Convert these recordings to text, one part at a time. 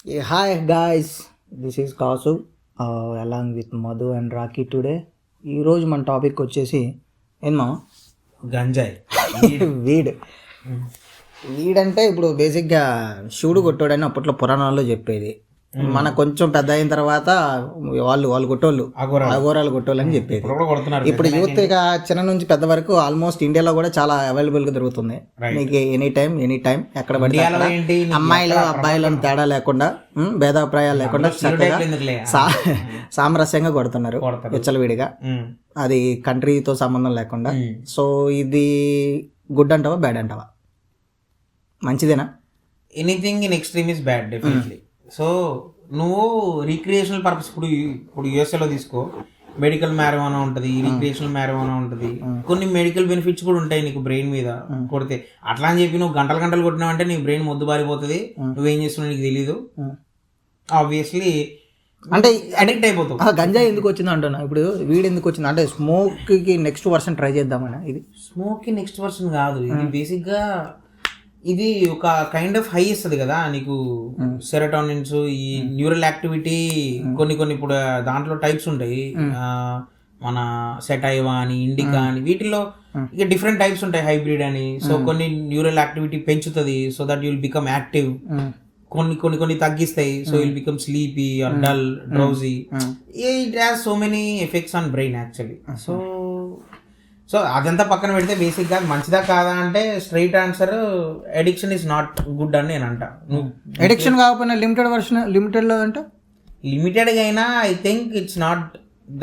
Hi guys, this is Kasu along with Madhu and Raki today. ఈరోజు మన topic వచ్చేసి ఏమో గంజాయి వీడ్ వీడంటే ఇప్పుడు బేసిక్గా శివుడు కొట్టాడని అప్పట్లో పురాణాల్లో చెప్పేది. మన కొంచెం పెద్ద అయిన తర్వాత వాళ్ళు కొట్టోళ్ళు అఘోరాలు కొట్టోళ్ళు అని చెప్పేది. ఇప్పుడు యూత్ ఇక చిన్న నుంచి పెద్ద వరకు ఆల్మోస్ట్ ఇండియాలో కూడా చాలా అవైలబుల్ గా దొరుకుతుంది. మీకు ఎనీ టైం ఎక్కడ పడితే అక్కడ అమ్మాయిలు అబ్బాయిలు తేడా లేకుండా భేదాభిప్రాయాలు లేకుండా చక్కగా సామరస్యంగా కొడుతున్నారు విచ్చలవిడిగా. అది కంట్రీతో సంబంధం లేకుండా. సో ఇది గుడ్ అంటావా బ్యాడ్ అంటావా? మంచిదేనా? Anything in extreme is bad definitely. So నువ్వు రీక్రియేషనల్ పర్పస్ ఇప్పుడు యూఎస్ఏలో తీసుకో, మెడికల్ మ్యారివానా ఉంటుంది, రీక్రియేషనల్ మ్యారివానా ఉంటుంది, కొన్ని మెడికల్ బెనిఫిట్స్ కూడా ఉంటాయి నీకు బ్రెయిన్ మీద కొడితే. అట్లా అని చెప్పి నువ్వు గంటలు కొట్టినావు అంటే నీ బ్రెయిన్ మొద్దు బారిపోతుంది, నువ్వేం చేస్తున్నావు నీకు తెలీదు, ఆబ్వియస్లీ అంటే అడిక్ట్ అయిపోతావు. గంజాయి ఎందుకు వచ్చింది అంటున్నా, ఇప్పుడు వీడు ఎందుకు వచ్చింది అంటే స్మోక్ కి నెక్స్ట్ వర్షన్ ట్రై చేద్దామని. ఇది స్మోక్ కి నెక్స్ట్ వర్షన్ కాదు, ఇది బేసిక్ గా ఇది ఒక కైండ్ ఆఫ్ హై ఇస్తుంది కదా నీకు. సెరోటోనిన్స్, ఈ న్యూరల్ యాక్టివిటీ కొన్ని ఇప్పుడు దాంట్లో టైప్స్ ఉంటాయి. మన సెటైవా అని, ఇండికా అని, వీటిలో ఇక డిఫరెంట్ టైప్స్ ఉంటాయి, హైబ్రిడ్ అని. సో కొన్ని న్యూరల్ యాక్టివిటీ పెంచుతుంది, so that you'll become active. కొన్ని తగ్గిస్తాయి, so will become sleepy or dull, drowsy. It has so many effects on brain actually. So అదంతా పక్కన పెడితే బేసిక్ గా మంచిదా కాదా అంటే straight answer addiction is not good అని నేను అంటా. అడిక్షన్ కాకపోయినా లిమిటెడ్ లో అంటే లిమిటెడ్ గా అయినా I think it's not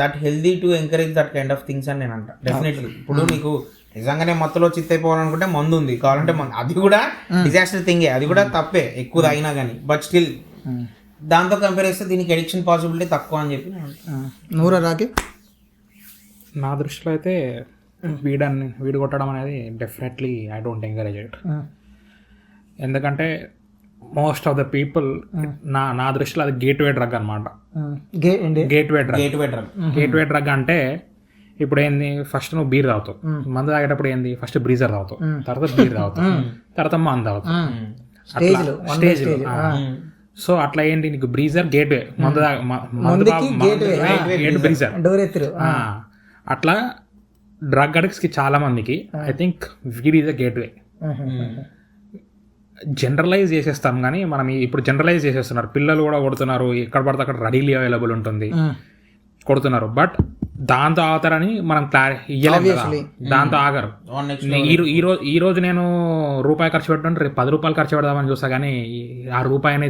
that healthy to encourage that kind of things అని నేను అంటా డెఫినెట్లీ. ఇప్పుడు నీకు నిజంగానే మత్తులో చిత్తైపోవాలనుకుంటే మందు ఉంది, కావాలంటే అది కూడా డిజాస్టర్ థింగే, అది కూడా తప్పే ఎక్కువ తాగినా కానీ. బట్ స్టిల్ దాంతో కంపేర్ చేస్తే దీనికి అడిక్షన్ పాసిబిలిటీ తక్కువ అని చెప్పి నూరా రాకి. నా దృష్టిలో అయితే వీడు కొట్టడం అనేది definitely I don't encourage it. ఎందుకంటే మోస్ట్ ఆఫ్ ద పీపుల్ నా దృష్టిలో అది గేట్వే డ్రగ్ అనమాట. గేట్వే డ్రగ్ అంటే ఇప్పుడు ఏంది, ఫస్ట్ నువ్వు బీర్ తాగుతావు, మందు తాగేటప్పుడు ఏంది, ఫస్ట్ బ్రీజర్ తాగుతావు, తర్వాత బీర్ తాగుతావు, తర్వాత మందు తాగుతావు స్టేజ్. సో అట్లా ఏంటి, నీకు బ్రీజర్ గేట్వే, బ్రీజర్. అట్లా డ్రగ్ అడిక్ట్స్కి చాలా మందికి I think weed is a gateway. Generalise చేసేస్తాం కానీ మనం ఇప్పుడు జనరలైజ్ చేసేస్తున్నారు, పిల్లలు కూడా కొడుతున్నారు, ఎక్కడ పడితే అక్కడ రెడీలీ అవైలబుల్ ఉంటుంది, కొడుతున్నారు. బట్ దాంతో ఆగుతారని మనం ఇయ్యలేము కదా, దాంతో ఆగరు. ఈ రోజు నేను రూపాయి ఖర్చు పెట్టడం రేపు 10 రూపాయలు ఖర్చు పెడదామని చూస్తా, కానీ ఆ రూపాయి అనేది